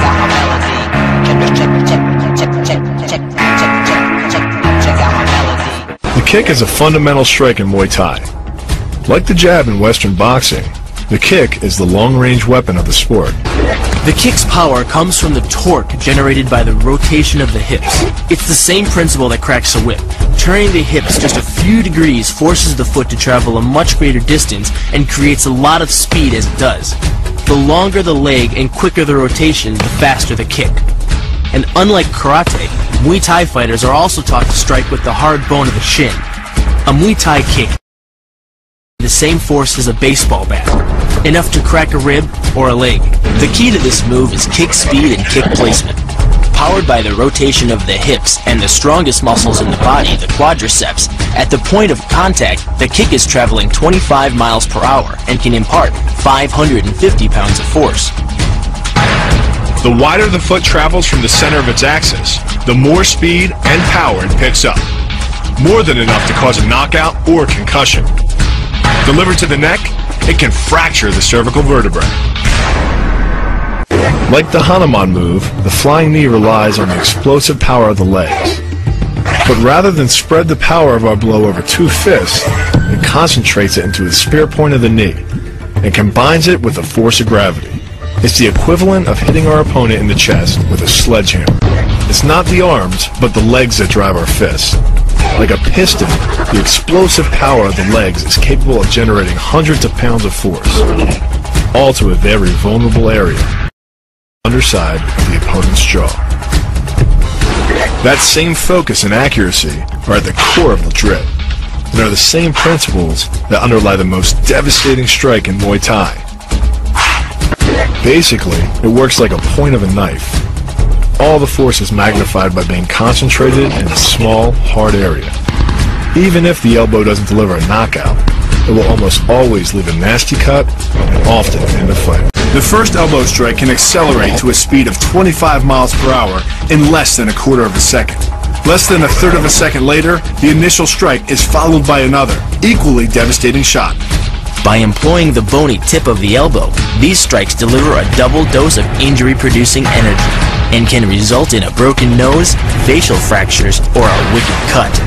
out my melody. Check out my melody. The kick is a fundamental strike in Muay Thai. Like the jab in Western boxing, the kick is the long-range weapon of the sport. The kick's power comes from the torque generated by the rotation of the hips. It's the same principle that cracks a whip. Turning the hips just a few degrees forces the foot to travel a much greater distance and creates a lot of speed as it does. The longer the leg and quicker the rotation, the faster the kick. And unlike karate, Muay Thai fighters are also taught to strike with the hard bone of the shin. A Muay Thai kick has the same force as a baseball bat, enough to crack a rib or a leg. The key to this move is kick speed and kick placement. Powered by the rotation of the hips and the strongest muscles in the body, the quadriceps, at the point of contact, the kick is traveling 25 miles per hour and can impart 550 pounds of force. The wider the foot travels from the center of its axis, the more speed and power it picks up. More than enough to cause a knockout or concussion. Delivered to the neck, it can fracture the cervical vertebrae. Like the Hanuman move, the flying knee relies on the explosive power of the legs. But rather than spread the power of our blow over two fists, it concentrates it into the spear point of the knee and combines it with the force of gravity. It's the equivalent of hitting our opponent in the chest with a sledgehammer. It's not the arms, but the legs that drive our fists. Like a piston, the explosive power of the legs is capable of generating hundreds of pounds of force, all to a very vulnerable area, underside of the opponent's jaw. That same focus and accuracy are at the core of Madrid, and are the same principles that underlie the most devastating strike in Muay Thai. Basically, it works like a point of a knife. All the force is magnified by being concentrated in a small, hard area. Even if the elbow doesn't deliver a knockout, it will almost always leave a nasty cut and often end the fight. The first elbow strike can accelerate to a speed of 25 miles per hour in less than a quarter of a second. Less than a third of a second later, the initial strike is followed by another, equally devastating shot. By employing the bony tip of the elbow, these strikes deliver a double dose of injury-producing energy and can result in a broken nose, facial fractures, or a wicked cut.